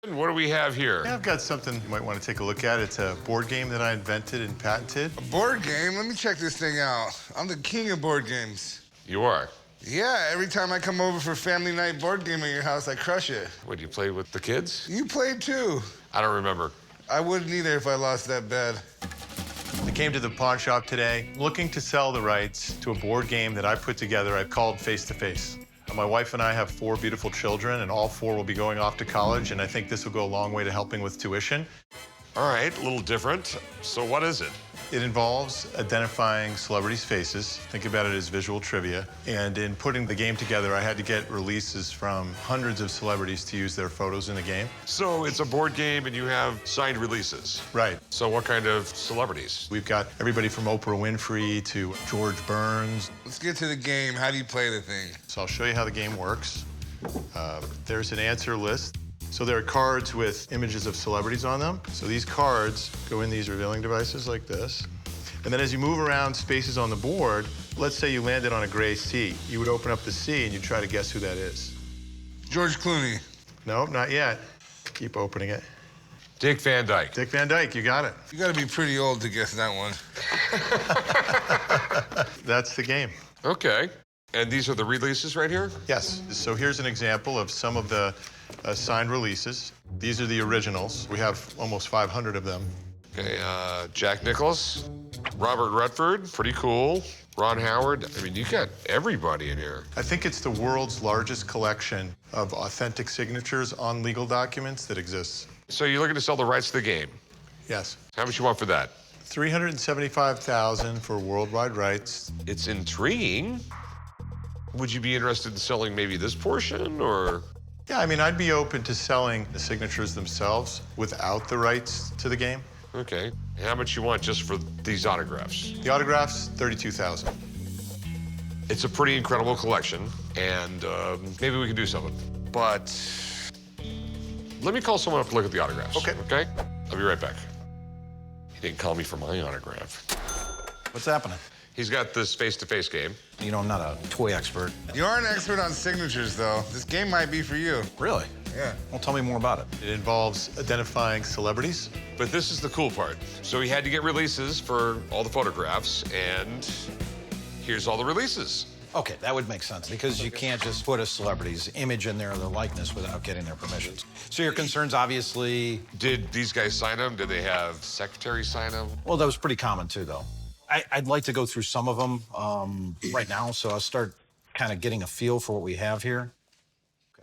And what do we have here? Yeah, I've got something you might want to take a look at. It's a board game that I invented and patented. A board game? Let me check this thing out. I'm the king of board games. You are? Yeah, every time I come over for family night board game at your house, I crush it. What, do you play with the kids? You played too. I don't remember. I wouldn't either if I lost that bad. I came to the pawn shop today looking to sell the rights to a board game that I put together I've called Face to Face. My wife and I have 4 beautiful children, and all 4 will be going off to college, and I think this will go a long way to helping with tuition. All right, a little different. So what is it? It involves identifying celebrities' faces. Think about it as visual trivia. And in putting the game together, I had to get releases from hundreds of celebrities to use their photos in the game. So it's a board game and you have signed releases. Right. So what kind of celebrities? We've got everybody from Oprah Winfrey to George Burns. Let's get to the game. How do you play the thing? So I'll show you how the game works. There's an answer list. So there are cards with images of celebrities on them. So these cards go in these revealing devices like this. And then as you move around spaces on the board, let's say you landed on a gray C. You would open up the C and you try to guess who that is. George Clooney. No, not yet. Keep opening it. Dick Van Dyke. Dick Van Dyke, you got it. You gotta be pretty old to guess that one. That's the game. Okay. And these are the releases right here? Yes. So here's an example of some of the signed releases. These are the originals. We have almost 500 of them. Okay, Jack Nicklaus, Robert Redford, pretty cool. Ron Howard. I mean, you got everybody in here. I think it's the world's largest collection of authentic signatures on legal documents that exists. So you're looking to sell the rights to the game. Yes. How much you want for that? $375,000 for worldwide rights. It's intriguing. Would you be interested in selling maybe this portion, or? Yeah, I mean, I'd be open to selling the signatures themselves without the rights to the game. Okay. How much you want just for these autographs? The autographs, $32,000. It's a pretty incredible collection, and maybe we can do something. But let me call someone up to look at the autographs. Okay. Okay? I'll be right back. He didn't call me for my autograph. What's happening? He's got this face-to-face game. You know, I'm not a toy expert. You are an expert on signatures, though. This game might be for you. Really? Yeah. Well, tell me more about it. It involves identifying celebrities. But this is the cool part. So he had to get releases for all the photographs, and here's all the releases. Okay, that would make sense, because you can't just put a celebrity's image in there or their likeness without getting their permissions. So your concerns, obviously... Did these guys sign them? Did they have secretaries sign them? Well, that was pretty common, too, though. I'd like to go through some of them right now, so I'll start kind of getting a feel for what we have here.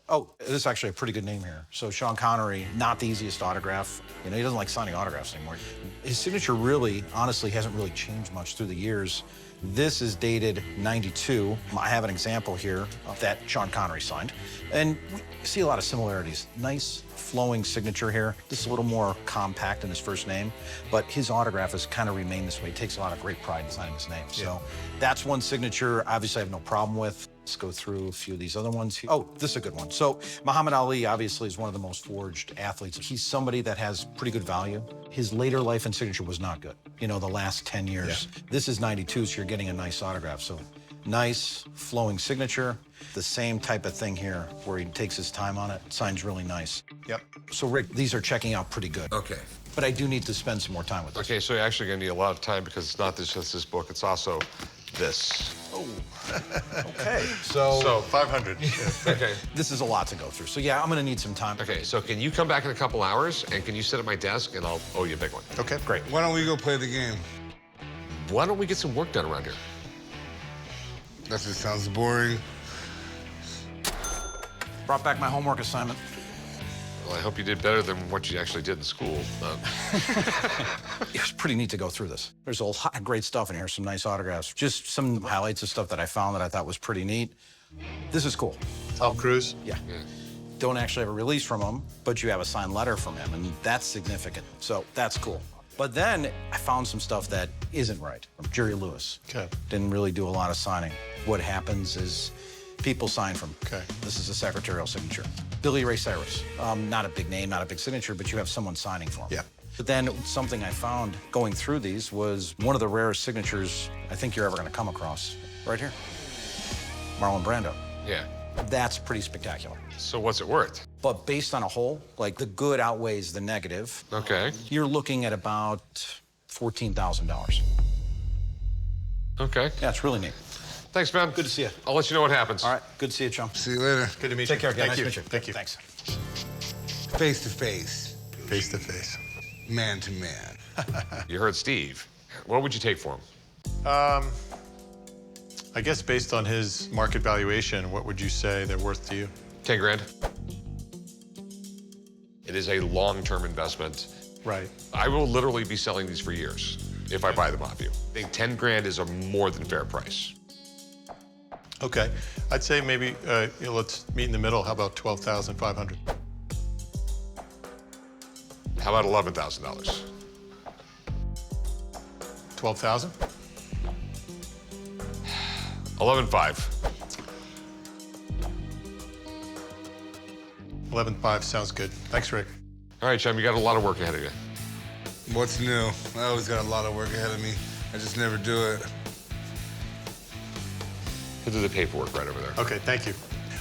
Oh, this is actually a pretty good name here. So Sean Connery, not the easiest autograph. You know, he doesn't like signing autographs anymore. His signature really, honestly, hasn't really changed much through the years. This is dated 92. I have an example here that Sean Connery signed. And we see a lot of similarities. Nice flowing signature here. Just a little more compact in his first name. But his autograph has kind of remained this way. He takes a lot of great pride in signing his name. Yeah. So that's one signature obviously I have no problem with. Let's go through a few of these other ones. Oh, this is a good one. So Muhammad Ali obviously is one of the most forged athletes. He's somebody that has pretty good value. His later life and signature was not good. You know, the last 10 years. Yeah. This is 92, so you're getting a nice autograph. So nice flowing signature. The same type of thing here where he takes his time on it. Signs really nice. Yep. So Rick, these are checking out pretty good. Okay. But I do need to spend some more time with this. Okay, so you're actually gonna need a lot of time because it's not just this book, it's also this. Oh, okay. So 500. Okay. this is a lot to go through. So yeah, I'm gonna need some time. Okay, so can you come back in a couple hours and can you sit at my desk and I'll owe you a big one? Okay, great. Why don't we go play the game? Why don't we get some work done around here? That just sounds boring. Brought back my homework assignment. Well, I hope you did better than what you actually did in school. It was pretty neat to go through this. There's a lot of great stuff in here, some nice autographs. Just some highlights of stuff that I found that I thought was pretty neat. This is cool. Tom Cruise. Yeah. Don't actually have a release from him, but you have a signed letter from him, and that's significant. So that's cool. But then I found some stuff that isn't right. From Jerry Lewis. Okay. Didn't really do a lot of signing. What happens is people sign from. Okay. This is a secretarial signature. Billy Ray Cyrus. Not a big name, not a big signature, but you have someone signing for him. Yeah. But then something I found going through these was one of the rarest signatures I think you're ever going to come across. Right here. Marlon Brando. Yeah. That's pretty spectacular. So what's it worth? But based on a whole, like the good outweighs the negative. Okay. You're looking at about $14,000. Okay. Yeah, it's really neat. Thanks, man. Good to see you. I'll let you know what happens. All right, good to see you, chum. See you later. Good to meet Take you. care, again. Thank Nice you. to meet you. Thank you. Thanks. Face to face, Face to face. man to man. You heard Steve. What would you take for him? I guess based on his market valuation, what would you say they're worth to you? 10 grand. It is a long-term investment. Right. I will literally be selling these for years if I buy them off you. I think 10 grand is a more than fair price. Okay. I'd say maybe let's meet in the middle. How about 12,500? How about $11,000? 12,000? 11.5. 11.5 sounds good. Thanks, Rick. All right, chum, you got a lot of work ahead of you. What's new? I always got a lot of work ahead of me. I just never do it. He'll do the paperwork right over there. Okay, thank you.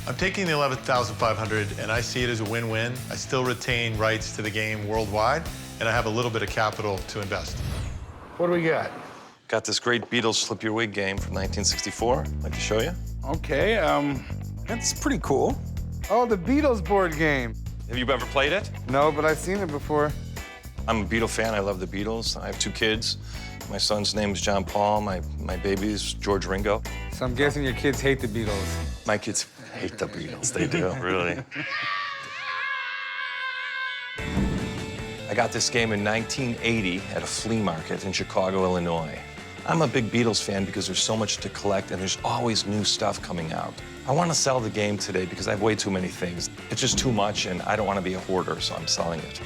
I'm taking the 11,500, and I see it as a win-win. I still retain rights to the game worldwide, and I have a little bit of capital to invest. What do we got? Got this great Beatles Flip Your Wig game from 1964. I'd like to show you. Okay, that's pretty cool. Oh, the Beatles board game. Have you ever played it? No, but I've seen it before. I'm a Beatle fan. I love the Beatles. I have 2 kids. My son's name is John Paul. My baby's George Ringo. So I'm guessing your kids hate the Beatles. My kids hate the Beatles. They do, really. I got this game in 1980 at a flea market in Chicago, Illinois. I'm a big Beatles fan because there's so much to collect and there's always new stuff coming out. I want to sell the game today because I have way too many things. It's just too much and I don't want to be a hoarder, so I'm selling it.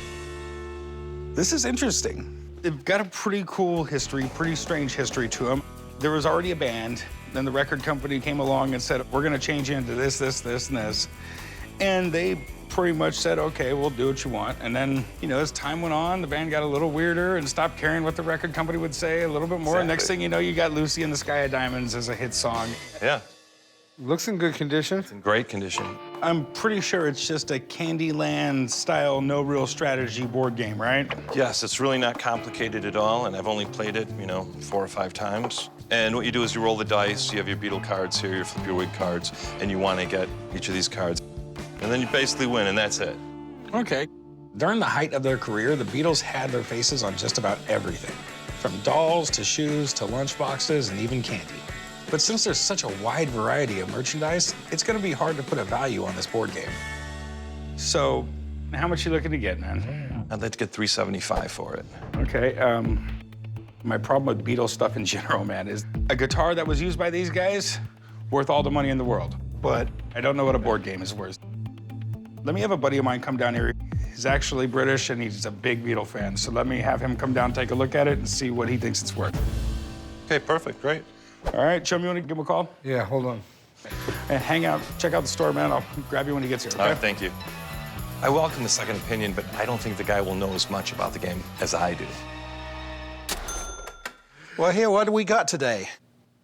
This is interesting. They've got a pretty cool history, pretty strange history to them. There was already a band, then the record company came along and said, we're gonna change into this, this, this, and this. And they pretty much said, okay, we'll do what you want. And then, you know, as time went on, the band got a little weirder and stopped caring what the record company would say a little bit more. Exactly. Next thing you know, you got Lucy in the Sky of Diamonds as a hit song. Yeah, Looks in good condition. it's in great condition. I'm pretty sure it's just a Candyland style, no real strategy board game, right? Yes, it's really not complicated at all, and I've only played it, 4 or 5 times. And what you do is you roll the dice, you have your Beatle cards here, your Flip Your Wig cards, and you want to get each of these cards. And then you basically win, and that's it. Okay. During the height of their career, the Beatles had their faces on just about everything, from dolls to shoes to lunchboxes and even candy. But since there's such a wide variety of merchandise, it's gonna be hard to put a value on this board game. So, how much you looking to get, man? I'd like to get $375 for it. Okay, my problem with Beatles stuff in general, man, is a guitar that was used by these guys, worth all the money in the world. But I don't know what a board game is worth. Let me have a buddy of mine come down here. He's actually British and he's a big Beatle fan. So let me have him come down, take a look at it and see what he thinks it's worth. Okay, perfect, great. All right, Chum, you want to give him a call? Yeah, hold on. And hang out, check out the store, man. I'll grab you when he gets here, okay? All right, thank you. I welcome the second opinion, but I don't think the guy will know as much about the game as I do. Well, here, what do we got today?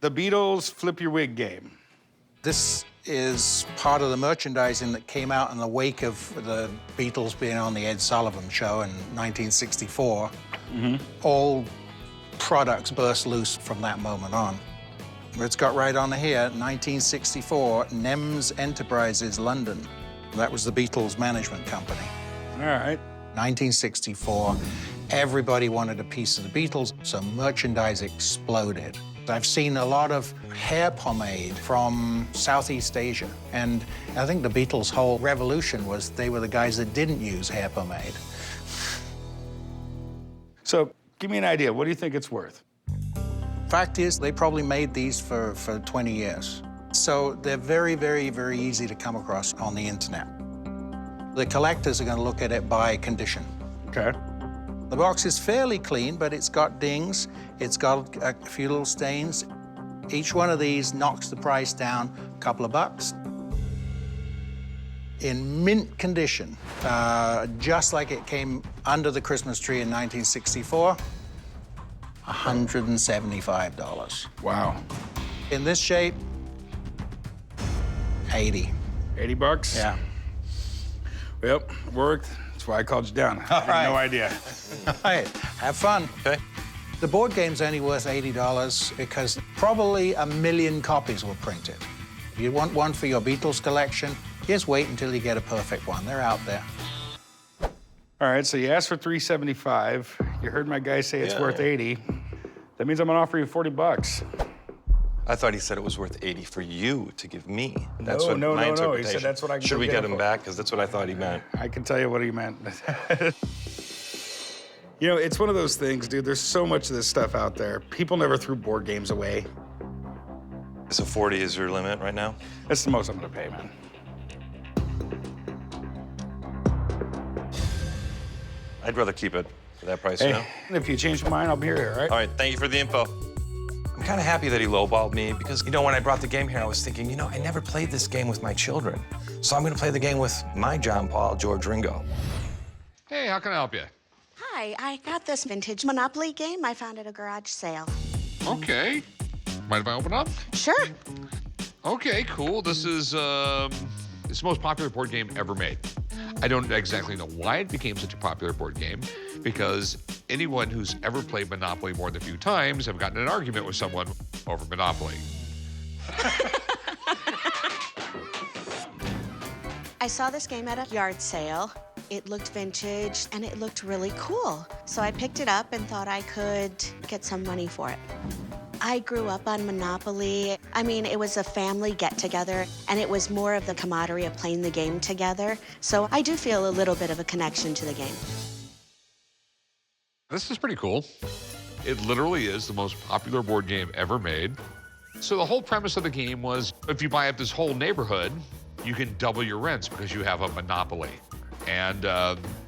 The Beatles Flip Your Wig game. This is part of the merchandising that came out in the wake of the Beatles being on the Ed Sullivan Show in 1964. All products burst loose from that moment on. It's got right on here, 1964, Nems Enterprises, London. That was the Beatles management company. All right. 1964, everybody wanted a piece of the Beatles, so merchandise exploded. I've seen a lot of hair pomade from Southeast Asia, and I think the Beatles' whole revolution was they were the guys that didn't use hair pomade. So give me an idea. What do you think it's worth? Fact is, they probably made these for 20 years. So they're very, very, very easy to come across on the internet. The collectors are going to look at it by condition. Okay. The box is fairly clean, but it's got dings. It's got a few little stains. Each one of these knocks the price down a couple of bucks. In mint condition, just like it came under the Christmas tree in 1964, $175. Wow. In this shape, 80. 80 bucks? Yeah. Yep, worked. That's why I called you down. I had right. no idea. All right, have fun. Okay. The board game's only worth $80 because probably 1 million copies were printed. If you want one for your Beatles collection, just wait until you get a perfect one. They're out there. All right, so you asked for $375. You heard my guy say it's worth $80. That means I'm gonna offer you $40. I thought he said it was worth 80 for you to give me. That's No, what no, my no, no. He interpretation. said that's what I can Should go we get get him him for. back? Because that's what I thought he meant. I can tell you what he meant. You know, it's one of those things, dude. There's so much of this stuff out there. People never threw board games away. So 40 is your limit right now? That's the most I'm gonna pay, man. I'd rather keep it for that price, you know? Hey, if you change your mind, I'll be here, all right? All right, thank you for the info. I'm kind of happy that he lowballed me because, you know, when I brought the game here, I was thinking, you know, I never played this game with my children. So I'm going to play the game with my John Paul, George Ringo. Hey, how can I help you? Hi, I got this vintage Monopoly game I found at a garage sale. Okay. Mind if I open up? Sure. Okay, cool. This is it's the most popular board game ever made. I don't exactly know why it became such a popular board game, because anyone who's ever played Monopoly more than a few times have gotten in an argument with someone over Monopoly. I saw this game at a yard sale. It looked vintage and it looked really cool. So I picked it up and thought I could get some money for it. I grew up on Monopoly. I mean, it was a family get-together, and it was more of the camaraderie of playing the game together. So I do feel a little bit of a connection to the game. This is pretty cool. It literally is the most popular board game ever made. So the whole premise of the game was, if you buy up this whole neighborhood, you can double your rents because you have a monopoly. And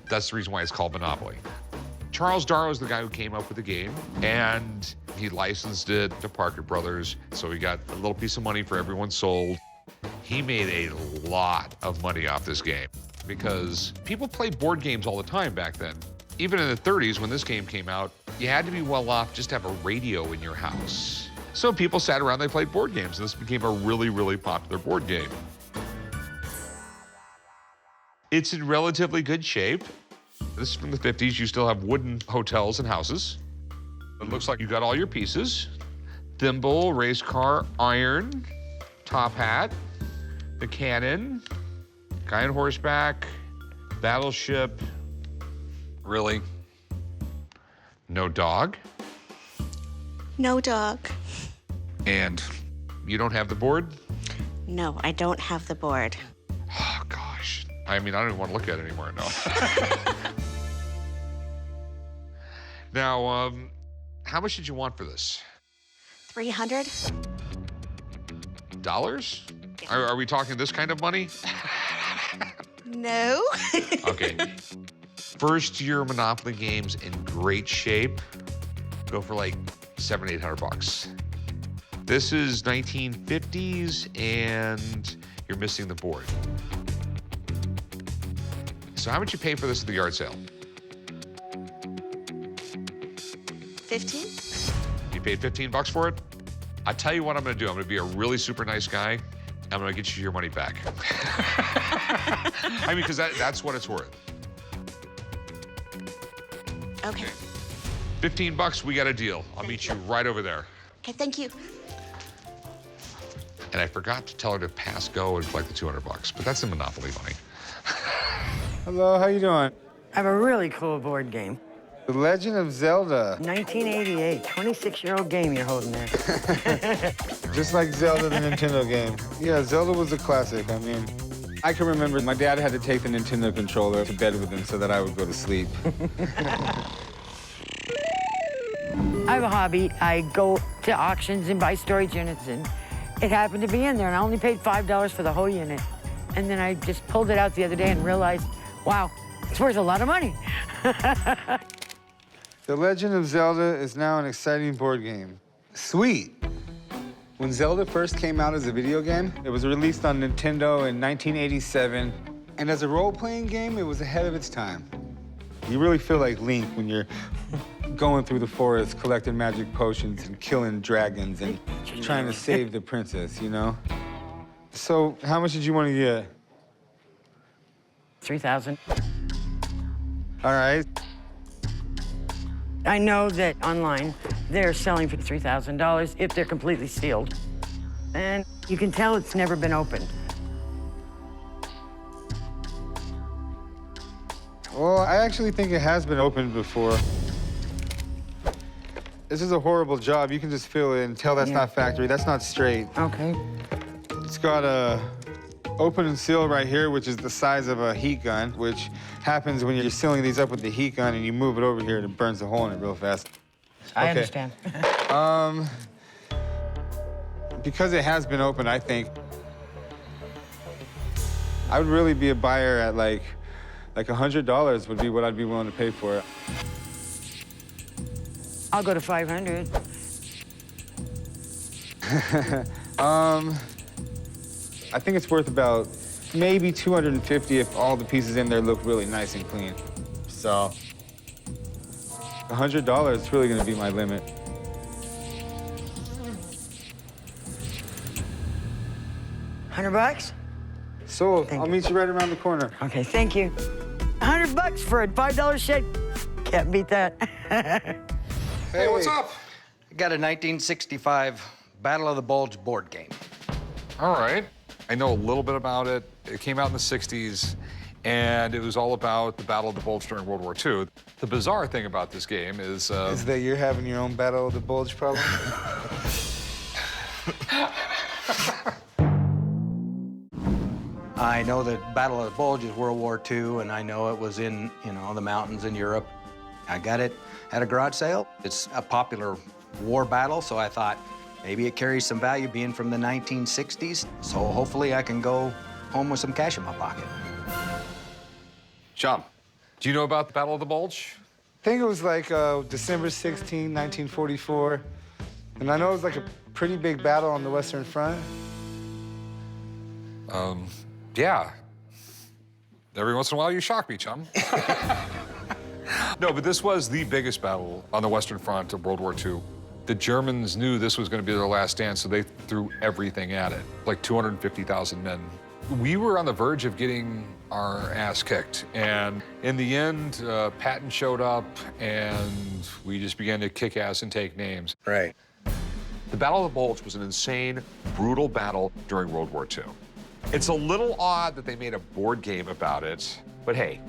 that's the reason why it's called Monopoly. Charles Darrow is the guy who came up with the game, and he licensed it to Parker Brothers, so he got a little piece of money for everyone sold. He made a lot of money off this game because people played board games all the time back then. Even in the 30s, when this game came out, you had to be well off just to have a radio in your house. So people sat around, they played board games, and this became a really, really popular board game. It's in relatively good shape. This is from the 50s. You still have wooden hotels and houses. It looks like you got all your pieces. Thimble, race car, iron, top hat, the cannon, guy on horseback, battleship. Really? No dog? No dog. And you don't have the board? No, I don't have the board. Oh, gosh. I mean, I don't even want to look at it anymore, no. Now, how much did you want for this? 300? Dollars? Are we talking this kind of money? No. Okay. First year Monopoly games in great shape go for like $700, $800. This is 1950s, and you're missing the board. So how much you pay for this at the yard sale? 15? You paid $15 for it? I'll tell you what I'm gonna do. I'm gonna be a really super nice guy. I'm gonna get you your money back. I mean, because that's what it's worth. Okay. 15 bucks, we got a deal. I'll meet you right over there. Okay, thank you. And I forgot to tell her to pass go and collect the 200 bucks, but that's the Monopoly money. Hello, how you doing? I have a really cool board game. The Legend of Zelda. 1988, 26-year-old game you're holding there. Just like Zelda, the Nintendo game. Yeah, Zelda was a classic. I mean, I can remember my dad had to take the Nintendo controller to bed with him so that I would go to sleep. I have a hobby. I go to auctions and buy storage units, and it happened to be in there, and I only paid $5 for the whole unit. And then I just pulled it out the other day and realized, wow, it's worth a lot of money. The Legend of Zelda is now an exciting board game. Sweet. When Zelda first came out as a video game, it was released on Nintendo in 1987. And as a role-playing game, it was ahead of its time. You really feel like Link when you're going through the forest, collecting magic potions and killing dragons and trying to save the princess, you know? So how much did you want to get? $3,000. All right. I know that online they're selling for $3,000 if they're completely sealed. And you can tell it's never been opened. Well, I actually think it has been opened before. This is a horrible job. You can just feel it and tell that's not factory. That's not straight. Okay. It's got a open and seal right here, which is the size of a heat gun, which happens when you're sealing these up with the heat gun and you move it over here and it burns a hole in it real fast. I understand. Because it has been opened, I think I would really be a buyer at like $100 would be what I'd be willing to pay for it. I'll go to 500. I think it's worth about maybe 250 if all the pieces in there look really nice and clean. So $100 is really gonna be my limit. $100? So Thank I'll you. meet you right around the corner. Okay, thank you. $100 for a $5 shed. Can't beat that. Hey, what's up? I got a 1965 Battle of the Bulge board game. All right. I know a little bit about it. It came out in the 60s, and it was all about the Battle of the Bulge during World War II. The bizarre thing about this game is... Is that you're having your own Battle of the Bulge problem? I know that Battle of the Bulge is World War II, and I know it was in, the mountains in Europe. I got it at a garage sale. It's a popular war battle, so I thought maybe it carries some value being from the 1960s. So hopefully I can go home with some cash in my pocket. John, do you know about the Battle of the Bulge? I think it was like December 16, 1944. And I know it was like a pretty big battle on the Western Front. Yeah. Every once in a while, you shock me, chum. No, but this was the biggest battle on the Western Front of World War II. The Germans knew this was going to be their last stand, so they threw everything at it, like 250,000 men. We were on the verge of getting our ass kicked, and in the end, Patton showed up, and we just began to kick ass and take names. Right. The Battle of the Bulge was an insane, brutal battle during World War II. It's a little odd that they made a board game about it, but hey,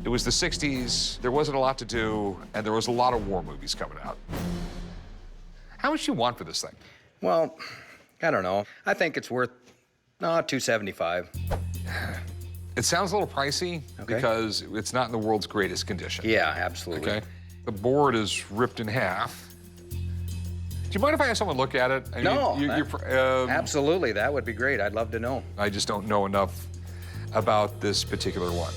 it was the 60s, there wasn't a lot to do, and there was a lot of war movies coming out. How much do you want for this thing? Well, I don't know. I think it's worth, $275. It sounds a little pricey because it's not in the world's greatest condition. Yeah, absolutely. Okay. The board is ripped in half. Do you mind if I have someone look at it? I mean, No, absolutely. That would be great. I'd love to know. I just don't know enough about this particular one.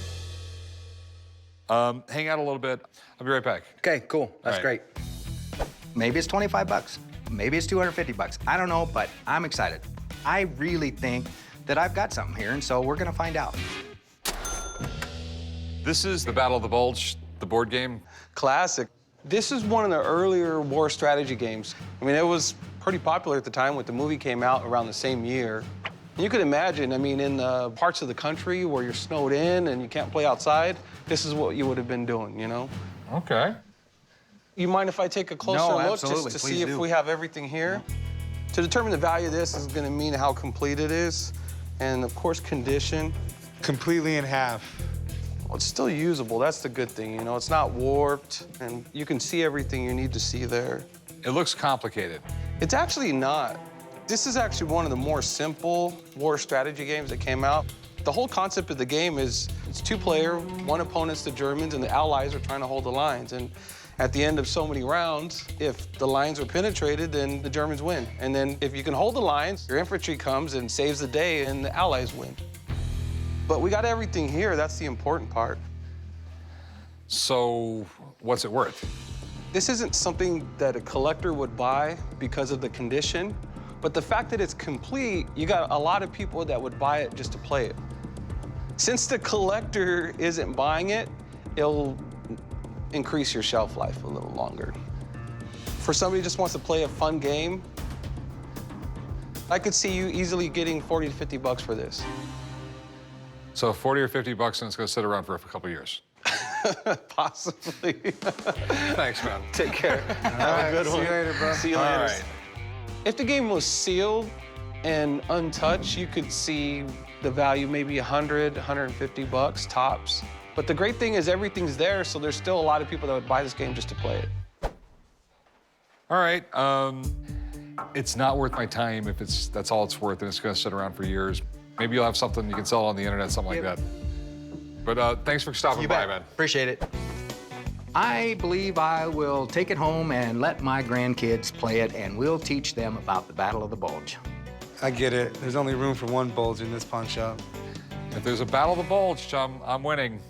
Hang out a little bit. I'll be right back. Okay, cool. That's All great. right. Maybe it's 25 bucks. Maybe it's 250 bucks. I don't know, but I'm excited. I really think that I've got something here, and so we're gonna find out. This is the Battle of the Bulge, the board game. Classic. This is one of the earlier war strategy games. I mean, it was pretty popular at the time when the movie came out around the same year. You could imagine, I mean, in the parts of the country where you're snowed in and you can't play outside, this is what you would have been doing, Okay. You mind if I take a closer No, look absolutely. just to Please see do. if we have everything here? To determine the value of this is going to mean how complete it is, and of course, condition. Completely in half. Well, it's still usable. That's the good thing, It's not warped, and you can see everything you need to see there. It looks complicated. It's actually not. This is actually one of the more simple war strategy games that came out. The whole concept of the game is it's two-player, one opponent's the Germans, and the Allies are trying to hold the lines. And at the end of so many rounds, if the lines are penetrated, then the Germans win. And then if you can hold the lines, your infantry comes and saves the day, and the Allies win. But we got everything here. That's the important part. So, what's it worth? This isn't something that a collector would buy because of the condition, but the fact that it's complete, you got a lot of people that would buy it just to play it. Since the collector isn't buying it, it'll increase your shelf life a little longer. For somebody who just wants to play a fun game, I could see you easily getting 40 to 50 bucks for this. So 40 or 50 bucks, and it's gonna sit around for a couple years. Possibly. Thanks, man. Take care. Have a good one. See you later, bro. See you All later. right. If the game was sealed and untouched, you could see the value maybe 100, 150 bucks tops. But the great thing is everything's there, so there's still a lot of people that would buy this game just to play it. All right. It's not worth my time if that's all it's worth, and it's gonna sit around for years. Maybe you'll have something you can sell on the internet, something like that. But thanks for stopping by, man. Appreciate it. I believe I will take it home and let my grandkids play it, and we'll teach them about the Battle of the Bulge. I get it. There's only room for one Bulge in this pawn shop. If there's a battle of the Bulge, I'm winning.